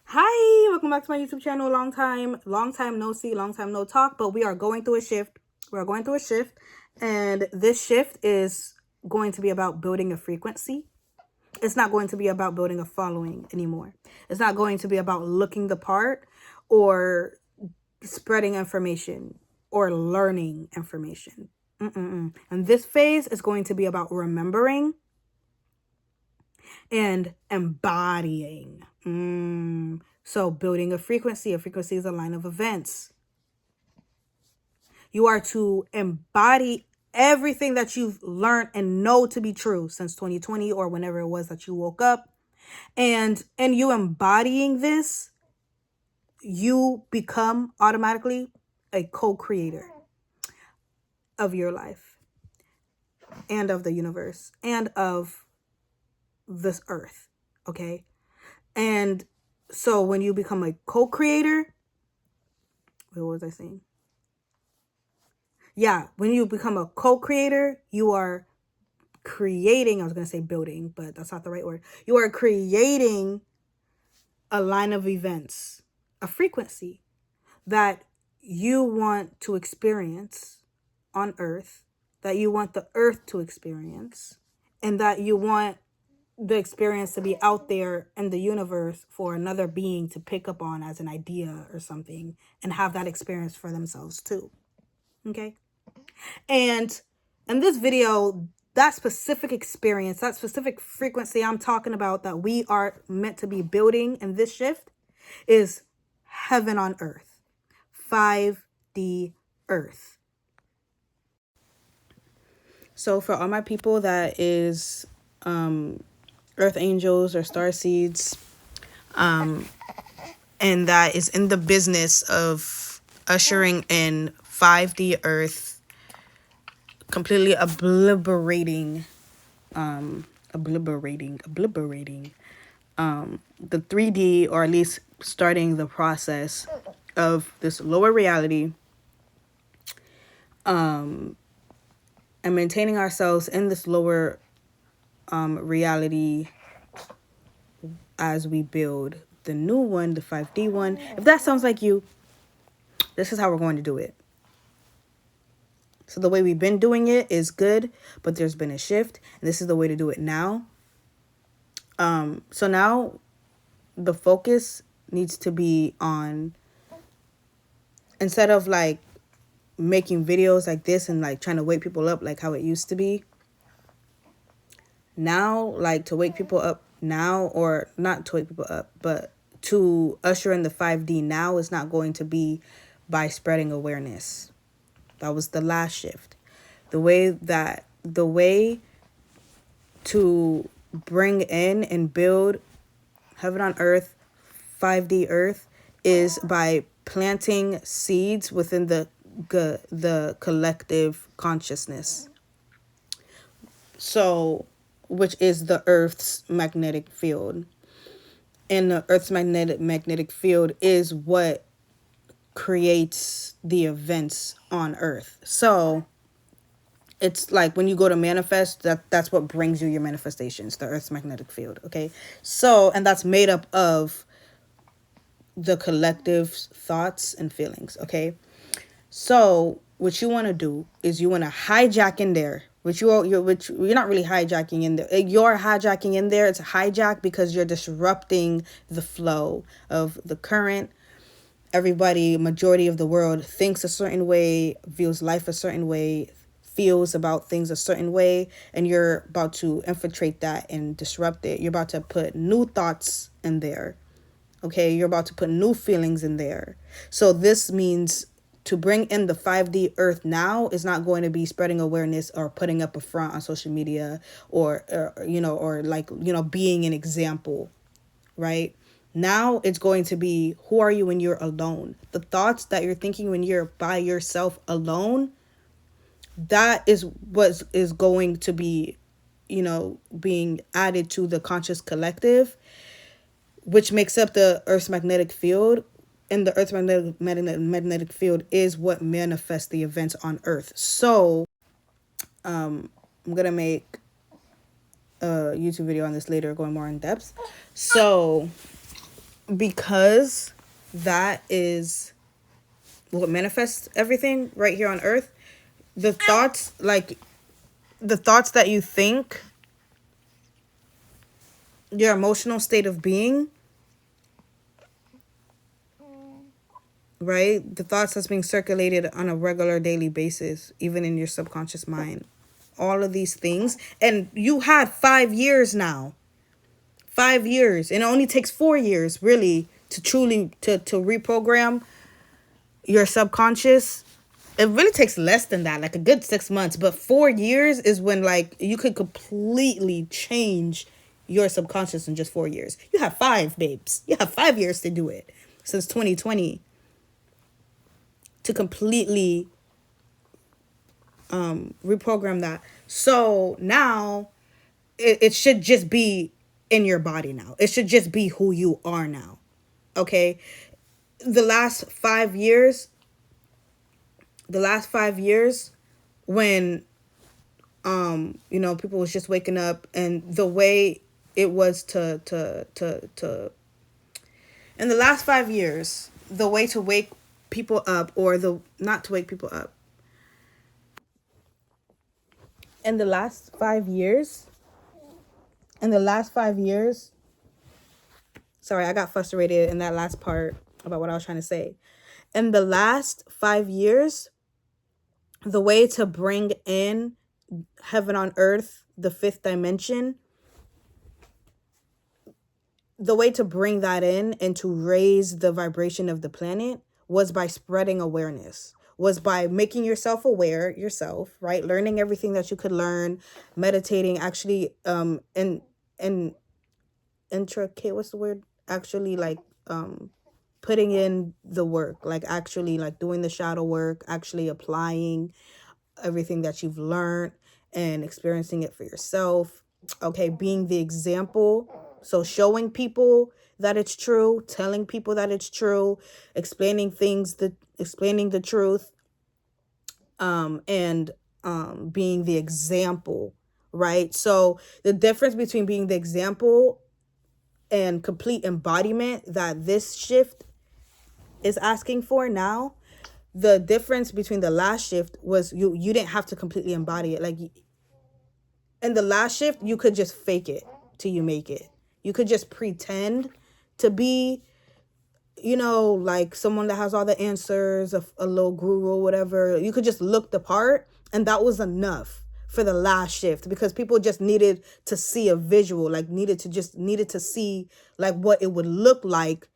Hi, welcome back to my YouTube channel. Long time no see, long time no talk, but we are going through a shift. And this shift is going to be about building a frequency. It's not going to be about building a following anymore. It's not going to be about looking the part or spreading information or learning information. And this phase is going to be about remembering and embodying. So building a frequency is a line of events. You are to embody everything that you've learned and know to be true since 2020 or whenever it was that you woke up. And you embodying this, you become automatically a co-creator of your life and of the universe and of this earth. Okay. And so when you become a co-creator, what was I saying? Yeah, when you become a co-creator, you are creating, I was going to say building, but that's not the right word. You are creating a line of events, a frequency that you want to experience on Earth, that you want the Earth to experience, and that you want the experience to be out there in the universe for another being to pick up on as an idea or something and have that experience for themselves too. Okay? And in this video, that specific experience, that specific frequency I'm talking about that we are meant to be building in this shift is heaven on earth, 5D earth. So for all my people that is earth angels or star seeds, and that is in the business of ushering in 5D earth, completely obliterating the 3D, or at least starting the process of this lower reality, and maintaining ourselves in this lower reality as we build the new one, the 5D one. If that sounds like you, this is how we're going to do it. So the way we've been doing it is good, but there's been a shift, and this is the way to do it now. So now the focus needs to be on, instead of like making videos like this and like trying to wake people up like how it used to be, now, like, to wake people up now, or not to wake people up, but to usher in the 5D now, is not going to be by spreading awareness. That was the last shift. The way to bring in and build heaven on earth, 5D earth, is by planting seeds within the collective consciousness. So, which is the earth's magnetic field. And the earth's magnetic field is what creates the events on earth. So it's like when you go to manifest, that's what brings you your manifestations, the earth's magnetic field. Okay. So, and that's made up of the collective thoughts and feelings. Okay. So what you want to do is you want to hijack in there, which you're not really hijacking in there. You're hijacking in there. It's a hijack because you're disrupting the flow of the current. Everybody, majority of the world thinks a certain way, views life a certain way, feels about things a certain way, and you're about to infiltrate that and disrupt it. You're about to put new thoughts in there. Okay, you're about to put new feelings in there. So this means to bring in the 5D earth now is not going to be spreading awareness or putting up a front on social media or being an example, right? Now it's going to be, who are you when you're alone? The thoughts that you're thinking when you're by yourself alone, that is what is going to be, being added to the conscious collective, which makes up the Earth's magnetic field. And the Earth's magnetic field is what manifests the events on Earth. So I'm going to make a YouTube video on this later, going more in depth. So, which is the Earth's magnetic field, and the Earth's magnetic field is what manifests the events on Earth. So I'm going to make a YouTube video on this later, going more in depth. So, I'm going to make a YouTube video on this later, going more in depth. So, I'm going to make a YouTube video on this later, going more in depth. So because that is what manifests everything right here on earth. The thoughts, like the thoughts that you think, your emotional state of being, right? The thoughts that's being circulated on a regular daily basis, even in your subconscious mind. All of these things. And you had 5 years now. 5 years. And it only takes 4 years, really, to truly to reprogram your subconscious. It really takes less than that, like a good 6 months. But 4 years is when like you could completely change your subconscious in just 4 years. You have five, babes. You have 5 years to do it since 2020 to completely reprogram that. So now it should just be in your body now. It should just be who you are now. Okay. The last 5 years, when people was just waking up, and the way it was to in the last 5 years, the way to wake people up, or the not to wake people up. In the last 5 years, in the last 5 years, sorry, I got frustrated in that last part about what I was trying to say. In the last 5 years, the way to bring in heaven on earth, the fifth dimension, the way to bring that in and to raise the vibration of the planet was by spreading awareness, was by making yourself aware yourself, right? Learning everything that you could learn, meditating, actually, and intricate, what's the word? Actually, like, putting in the work, like actually like doing the shadow work, actually applying everything that you've learned and experiencing it for yourself. Okay, being the example. So showing people that it's true, telling people that it's true, explaining the truth, and being the example, right? So the difference between being the example and complete embodiment that this shift is asking for now, the difference between the last shift was you didn't have to completely embody it. Like in the last shift, you could just fake it till you make it. You could just pretend to be, like someone that has all the answers, a little guru or whatever. You could just look the part, and that was enough for the last shift, because people just needed to see a visual, like needed to see like what it would look like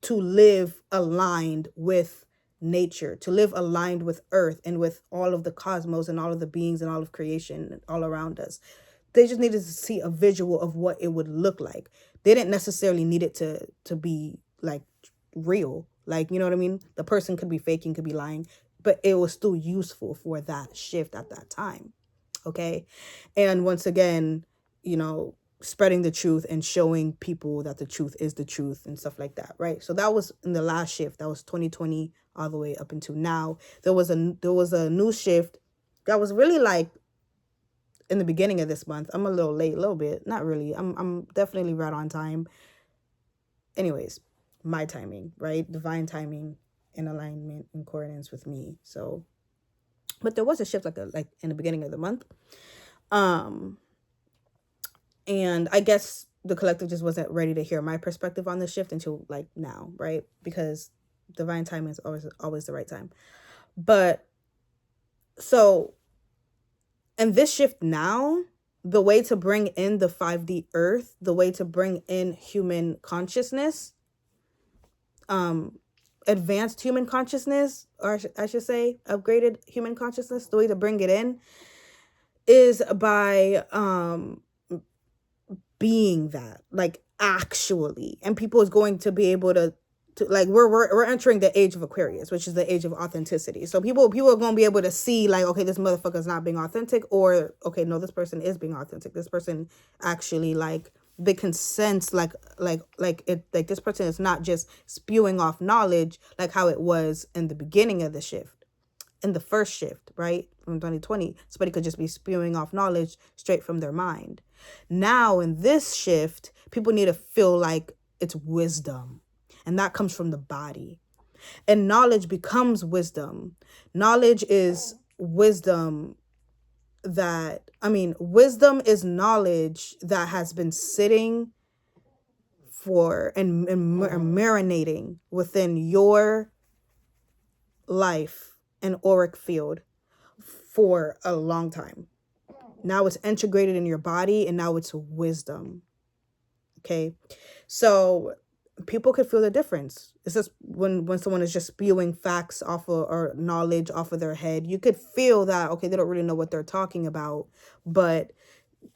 to live aligned with nature, to live aligned with earth and with all of the cosmos and all of the beings and all of creation all around us. They just needed to see a visual of what it would look like. They didn't necessarily need it to be like real. Like, you know what I mean? The person could be faking, could be lying, but it was still useful for that shift at that time. Okay. And once again, spreading the truth and showing people that the truth is the truth and stuff like that, right? So that was in the last shift. That was 2020 all the way up until now. There was a new shift that was really like in the beginning of this month. I'm a little late, a little bit. Not really. I'm definitely right on time. Anyways, my timing, right? Divine timing in alignment, in coordinates with me. So, but there was a shift like in the beginning of the month. And I guess the collective just wasn't ready to hear my perspective on the shift until like now, right? Because divine timing is always the right time. But so, and this shift now, the way to bring in the 5D earth, the way to bring in human consciousness, advanced human consciousness, or I should say upgraded human consciousness, the way to bring it in is by being that, like, actually. And people is going to be able to like, we're entering the age of Aquarius, which is the age of authenticity. So people are going to be able to see like, okay, this motherfucker's not being authentic, or okay, no, this person is being authentic. This person actually, like, they can sense like it, like this person is not just spewing off knowledge like how it was in the beginning of the shift, in the first shift, right? From 2020, somebody could just be spewing off knowledge straight from their mind. Now in this shift, people need to feel like It's wisdom. And that comes from the body. And knowledge becomes wisdom. Knowledge is wisdom wisdom is knowledge that has been sitting for and marinating within your life and auric field for a long time. Now it's integrated in your body and now it's wisdom. Okay. So people could feel the difference. It's just when someone is just spewing facts off of or knowledge off of their head, you could feel that, okay, they don't really know what they're talking about, but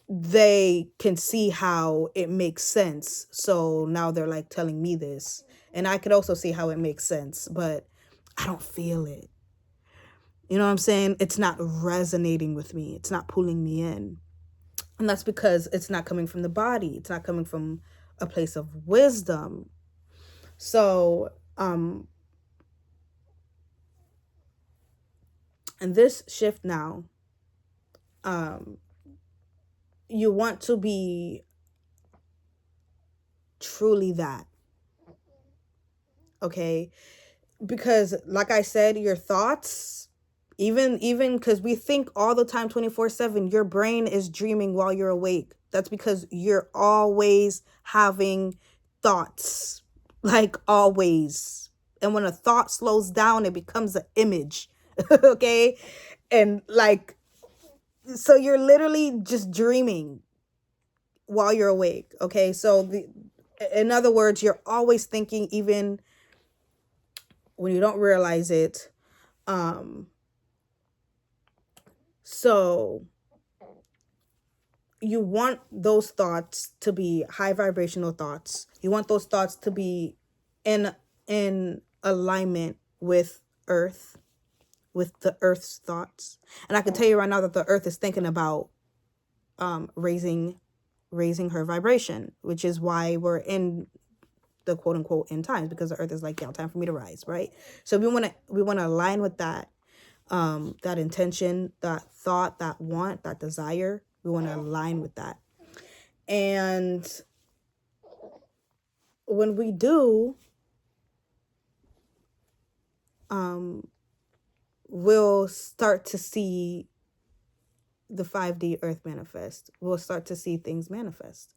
they can see how it makes sense. So now they're like telling me this. And I could also see how it makes sense, but I don't feel it. You know what I'm saying? It's not resonating with me. It's not pulling me in. And that's because it's not coming from the body. It's not coming from a place of wisdom. So, and this shift now, you want to be truly that. Okay? Because like I said, your thoughts, even because we think all the time 24/7, your brain is dreaming while you're awake. That's because you're always having thoughts, like always. And when a thought slows down, it becomes an image. Okay? And like, so you're literally just dreaming while you're awake. Okay? So in other words, you're always thinking, even when you don't realize it. So you want those thoughts to be high vibrational thoughts. You want those thoughts to be in alignment with earth, with the earth's thoughts. And I can tell you right now that the earth is thinking about raising her vibration, which is why we're in the quote unquote end times, because the earth is like, yeah, time for me to rise, right? So we want to align with that, that intention, that thought, that want, that desire. We want to align with that. And when we do, we'll start to see the 5D earth manifest. We'll start to see things manifest.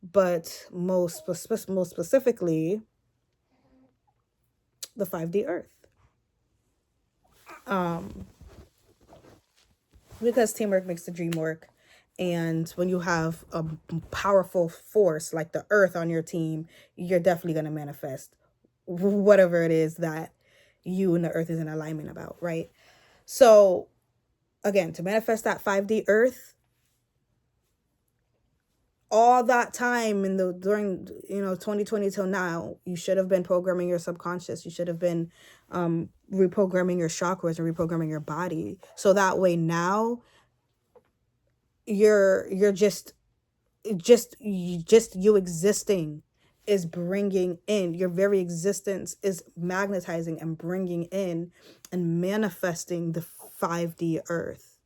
But most specifically, the 5D earth. Because teamwork makes the dream work. And when you have a powerful force like the earth on your team, you're definitely going to manifest whatever it is that you and the earth is in alignment about, right? So again, to manifest that 5D earth, all that time during 2020 till now, you should have been programming your subconscious. You should have been reprogramming your chakras and reprogramming your body. So that way now you're just you existing is bringing in, your very existence is magnetizing and bringing in and manifesting the 5D earth.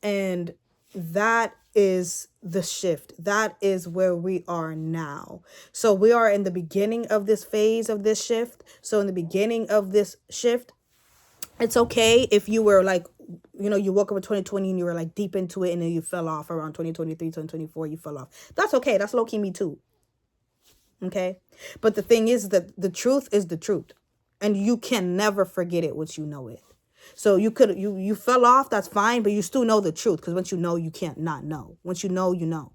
And that is the shift. That is where we are now. So we are in the beginning of this phase of this shift. So in the beginning of this shift, it's okay if you were like, you woke up in 2020 and you were like deep into it and then you fell off around 2023, 2024, you fell off. That's okay. That's low-key me too. Okay? But the thing is that the truth is the truth. And you can never forget it once you know it. So you fell off, that's fine, but you still know the truth, because once you know, you can't not know. Once you know, you know.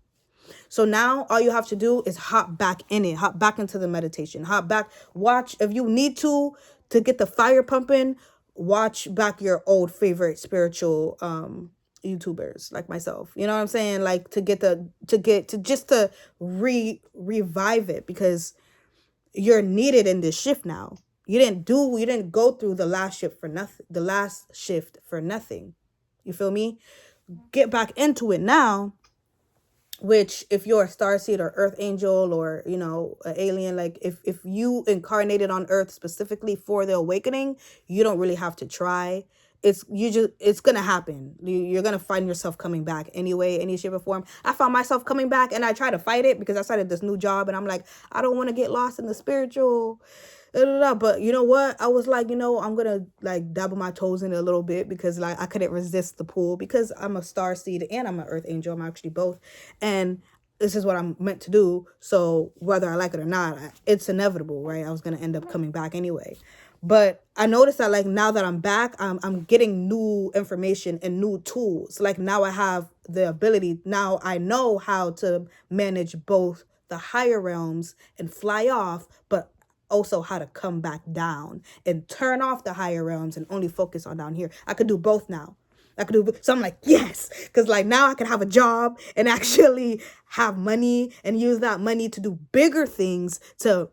So now all you have to do is hop back in it, hop back into the meditation, hop back, watch, if you need to get the fire pumping, watch back your old favorite spiritual YouTubers like myself. You know what I'm saying? Like to revive it, because you're needed in this shift now. You didn't go through the last shift for nothing. You feel me? Get back into it now, which if you're a starseed or earth angel or, an alien, like if you incarnated on earth specifically for the awakening, you don't really have to try. it's gonna happen. You're gonna find yourself coming back anyway, any shape or form. I found myself coming back, and I try to fight it because I started this new job, and I'm like, I don't want to get lost in the spiritual, but you know what, I was like, I'm gonna like dabble my toes in it a little bit, because like I couldn't resist the pull, because I'm a star seed and I'm an earth angel. I'm actually both, and this is what I'm meant to do. So whether I like it or not, it's inevitable, right? I was gonna end up coming back anyway. But I noticed that like now that I'm back, I'm getting new information and new tools. Like now I have the ability. Now I know how to manage both the higher realms and fly off, but also how to come back down and turn off the higher realms and only focus on down here. I could do both now. I could do, so I'm like, yes, because like now I can have a job and actually have money and use that money to do bigger things to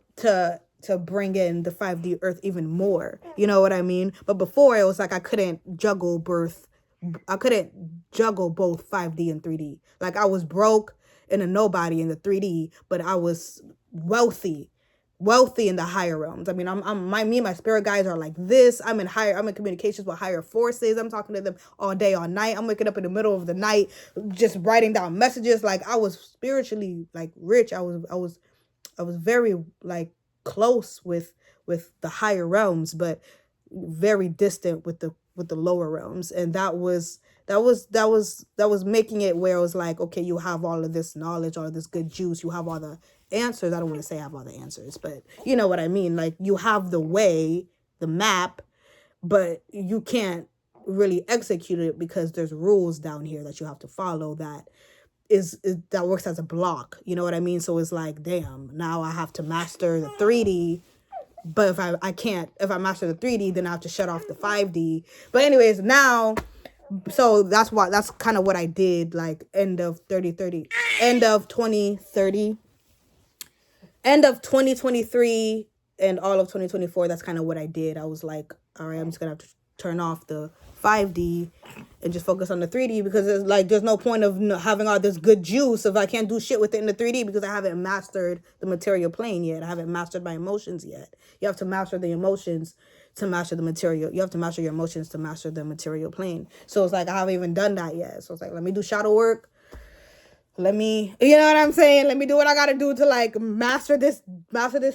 bring in the 5D earth even more. You know what I mean? But before, it was like I couldn't juggle both 5D and 3D. Like I was broke and a nobody in the 3D, but I was wealthy in the higher realms. I mean, me and my spirit guides are like this. I'm in communications with higher forces. I'm talking to them all day, all night. I'm waking up in the middle of the night, just writing down messages. Like I was spiritually like rich. I was very like close with the higher realms, but very distant with the lower realms. And that was making it where it was like, okay, you have all of this knowledge, all of this good juice, you have all the answers. I don't want to say I have all the answers, but you know what I mean. Like you have the way, the map, but you can't really execute it because there's rules down here that you have to follow that that works as a block. You know what I mean? So it's like, damn, now I have to master the 3D. But if I master the 3D, then I have to shut off the 5D. But anyways, now, so that's kind of what I did, like end of 2030, end of 2030, end of 2023, and all of 2024. That's kind of what I did. I was like, all right, I'm just gonna have to turn off the 5D and just focus on the 3D, because it's like there's no point of having all this good juice if I can't do shit with it in the 3D, because I haven't mastered the material plane yet. I haven't mastered my emotions yet. You have to master the emotions to master the material. You have to master your emotions to master the material plane. So it's like I haven't even done that yet. So it's like, let me do shadow work. You know what I'm saying? Let me do what I gotta do to like master this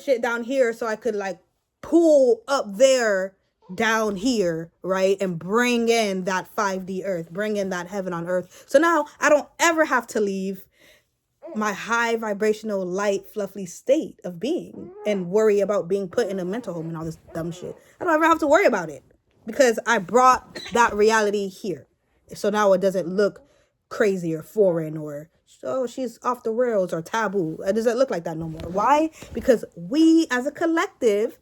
shit down here, so I could like pull up there down here, right? And bring in that 5D earth, bring in that heaven on earth. So now I don't ever have to leave my high vibrational, light, fluffy state of being and worry about being put in a mental home and all this dumb shit. I don't ever have to worry about it because I brought that reality here. So now it doesn't look crazy or foreign or, oh, she's off the rails or taboo. It doesn't look like that no more. Why? Because we as a collective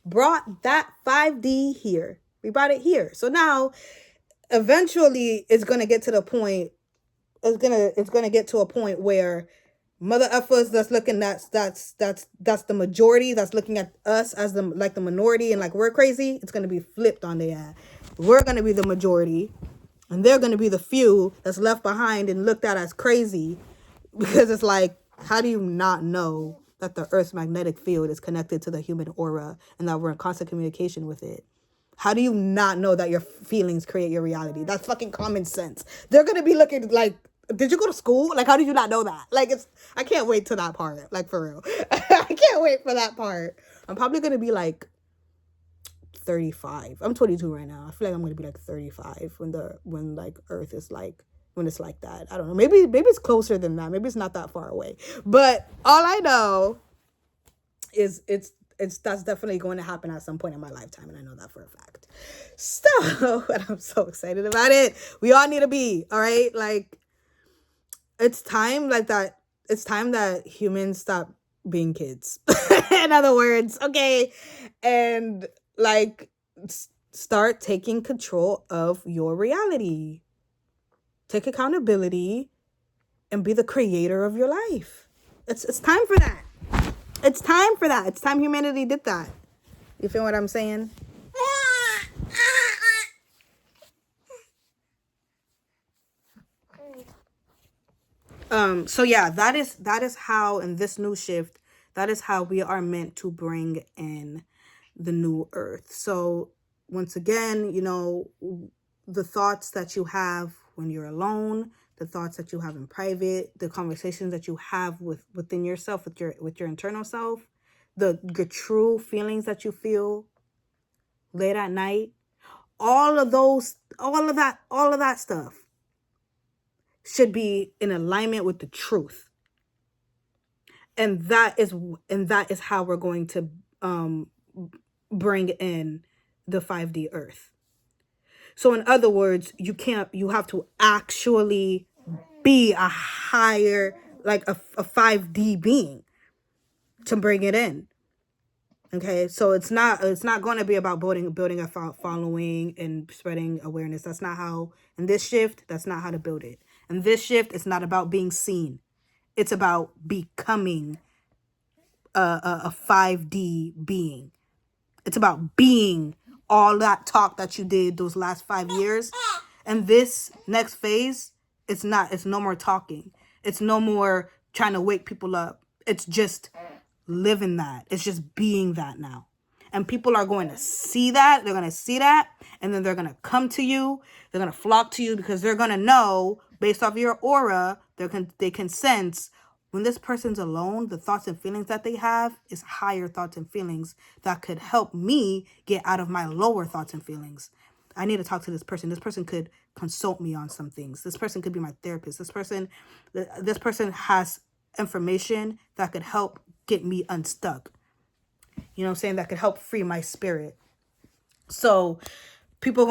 brought that 5D here. We brought it here. So now eventually it's going to get to the point, it's gonna get to a point where mother effers that's looking, that's the majority that's looking at us as the minority and like we're crazy. It's gonna be flipped on their ass. We're gonna be the majority and they're gonna be the few that's left behind and looked at as crazy, because it's like, how do you not know that the Earth's magnetic field is connected to the human aura and that we're in constant communication with it? How do you not know that your feelings create your reality? That's fucking common sense. They're gonna be looking like, did you go to school? Like, how did you not know that? Like, I can't wait to that part. Like, for real. I can't wait for that part. I'm probably gonna be like 35. I'm 22 right now. I feel like I'm gonna be like 35 when like Earth is like, when it's like that. I don't know. Maybe it's closer than that. Maybe it's not that far away. But all I know is that's definitely going to happen at some point in my lifetime, and I know that for a fact. So, and I'm so excited about it. We all need to be, all right? Like, it's time that humans stop being kids. In other words, okay? And like start taking control of your reality. Take accountability and be the creator of your life. It's time for that. It's time for that. It's time humanity did that. You feel what I'm saying? So yeah, that is how in this new shift, that is how we are meant to bring in the new earth. So once again, the thoughts that you have when you're alone, the thoughts that you have in private, the conversations that you have within yourself, with your internal self, the true feelings that you feel late at night, all of that stuff should be in alignment with the truth. And that is how we're going to bring in the 5D earth. So in other words, you have to actually be a higher, like a 5D being to bring it in. Okay, so it's not going to be about building a following and spreading awareness. That's not how, in this shift, that's not how to build it. In this shift, it's not about being seen. It's about becoming a 5D being. It's about being all that talk that you did those last 5 years. And this next phase, it's no more talking. It's no more trying to wake people up. It's just living that. It's just being that now. And people are going to see that. They're going to see that. And then they're going to come to you. They're going to flock to you because they're going to know, based off your aura, they can sense when this person's alone, the thoughts and feelings that they have is higher thoughts and feelings that could help me get out of my lower thoughts and feelings. I need to talk to this person. This person could consult me on some things. This person could be my therapist. This person has information that could help get me unstuck. You know what I'm saying? That could help free my spirit. So people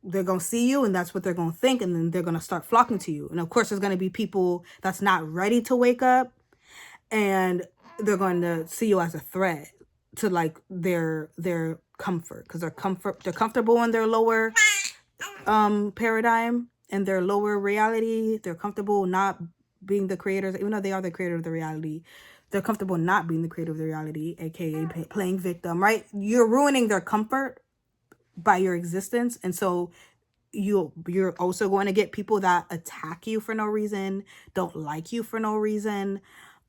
they're going to see you, and that's what they're going to think, and then they're going to start flocking to you. And of course, there's going to be people that's not ready to wake up, and they're going to see you as a threat to like their comfort, because they're comfortable in their lower paradigm and their lower reality. They're comfortable not being the creators, even though they are the creator of the reality. They're comfortable not being the creator of the reality, aka playing victim, right? You're ruining their comfort by your existence. And so you're also going to get people that attack you for no reason, don't like you for no reason,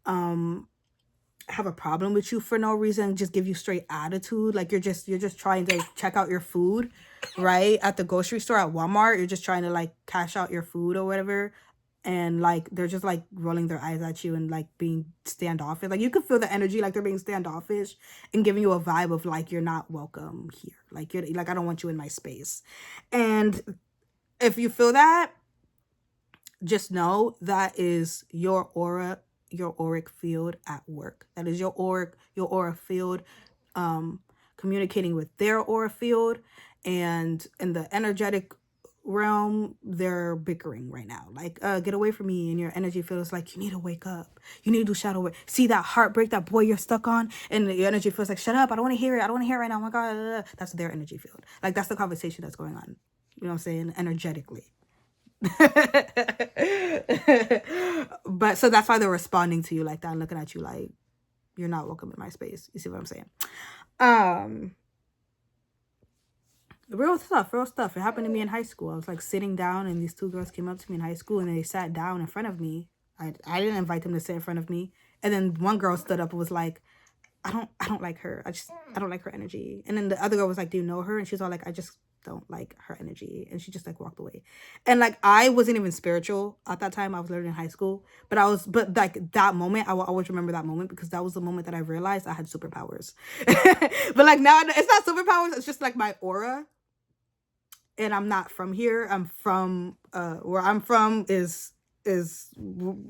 have a problem with you for no reason, just give you straight attitude. Like you're just trying to check out your food, right? At the grocery store, at Walmart, you're just trying to like cash out your food or whatever. And like they're just like rolling their eyes at you and like being standoffish. Like you could feel the energy, like they're being standoffish and giving you a vibe of like you're not welcome here. Like you're like, I don't want you in my space. And if you feel that, just know that is your aura, your auric field at work. That is your aura field communicating with their aura field. And in the energetic realm, they're bickering right now, like get away from me. And your energy feels like you need to wake up, you need to do shadow work. See that heartbreak, that boy you're stuck on, and your energy feels like, shut up, I don't want to hear it, I don't want to hear it right now, oh my god. That's their energy field. Like that's the conversation that's going on, you know what I'm saying, energetically. But so that's why they're responding to you like that and looking at you like you're not welcome in my space. You see what I'm saying? Real stuff. It happened to me in high school. I was like sitting down and these two girls came up to me in high school and they sat down in front of me. I didn't invite them to sit in front of me. And then one girl stood up and was like, I don't like her. I don't like her energy. And then the other girl was like, do you know her? And she's all like, I just don't like her energy. And she just like walked away. And like I wasn't even spiritual at that time. I was literally in high school. But like that moment, I will always remember that moment because that was the moment that I realized I had superpowers. But like now it's not superpowers, it's just like my aura. And I'm not from here. I'm from where I'm from is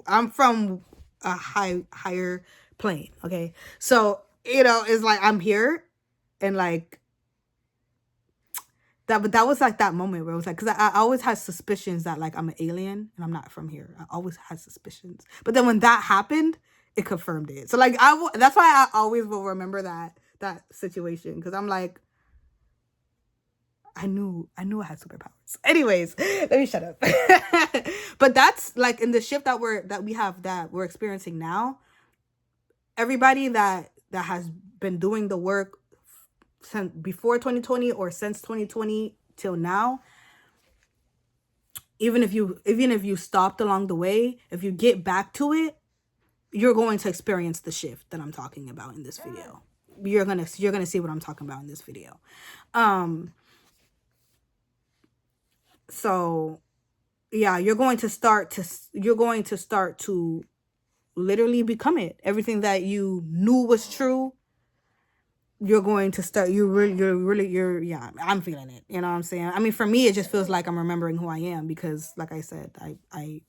I'm from a higher plane. Okay. So, it's like I'm here and like that, but that was like that moment where it was like, because I always had suspicions that like I'm an alien and I'm not from here. I always had suspicions. But then when that happened, it confirmed it. So like that's why I always will remember that situation, because I'm like, I knew I had superpowers. Anyways, let me shut up. But that's like in the shift that we're experiencing now. Everybody that has been doing the work since before 2020 or since 2020 till now, even if you stopped along the way, if you get back to it, you're going to experience the shift that I'm talking about in this video. you're gonna see what I'm talking about in this video. So yeah, you're going to start to literally become it. Everything that you knew was true, you're going to start, yeah, I'm feeling it. You know what I'm saying? I mean, for me, it just feels like I'm remembering who I am, because like I said, I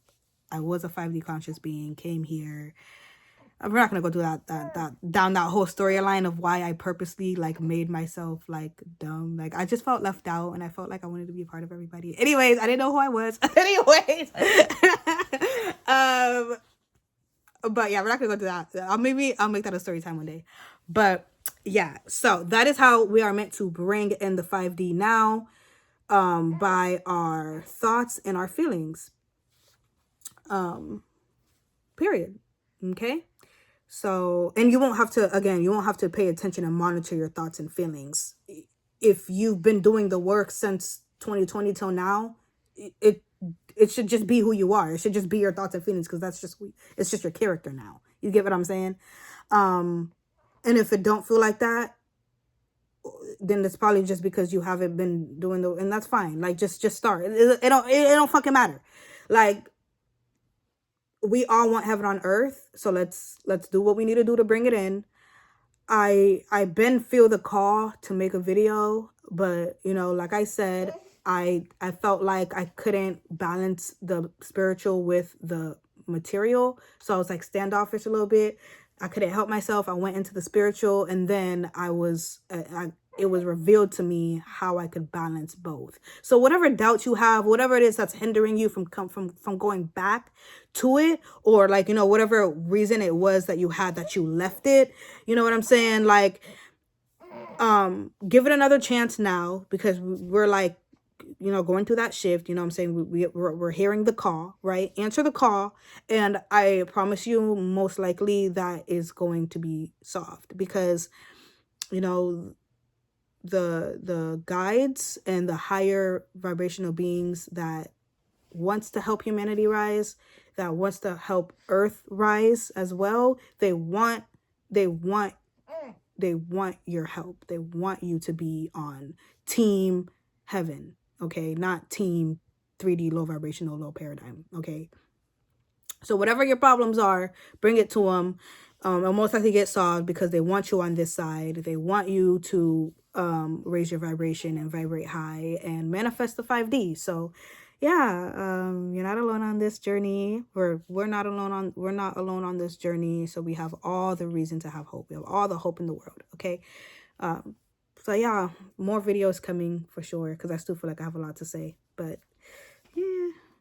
was a 5D conscious being, came here. We're not gonna go through that down that whole storyline of why I purposely like made myself like dumb. Like I just felt left out, and I felt like I wanted to be a part of everybody. Anyways, I didn't know who I was. Anyways, but yeah, we're not gonna go to that. Maybe I'll make that a story time one day. But yeah, so that is how we are meant to bring in the 5D now, by our thoughts and our feelings. Period. Okay. So, and you won't have to pay attention and monitor your thoughts and feelings. If you've been doing the work since 2020 till now, it it should just be who you are. It should just be your thoughts and feelings, because it's just your character now. You get what I'm saying? And if it don't feel like that, then it's probably just because you haven't been doing and that's fine. Like just start. It don't fucking matter. Like, we all want heaven on earth, so let's do what we need to do to bring it in. I been feel the call to make a video, but like I said, I felt like I couldn't balance the spiritual with the material, so I was like standoffish a little bit. I couldn't help myself. I went into the spiritual, and then it was revealed to me how I could balance both. So whatever doubts you have, whatever it is that's hindering you from going back to it, or like, whatever reason it was that you had that you left it, you know what I'm saying? Like, give it another chance now, because we're like, going through that shift, you know what I'm saying? We're hearing the call, right? Answer the call. And I promise you, most likely that is going to be solved, because, the guides and the higher vibrational beings that wants to help humanity rise, that wants to help Earth rise as well, they want your help. They want you to be on team heaven, okay? Not team 3D low vibrational low paradigm, okay? So whatever your problems are, bring it to them. It'll most likely get solved, because they want you on this side. They want you to raise your vibration and vibrate high and manifest the 5D. So yeah, you're not alone on this journey. We're not alone on this journey. So we have all the reason to have hope. We have all the hope in the world. Okay. So yeah, more videos coming for sure, because I still feel like I have a lot to say. But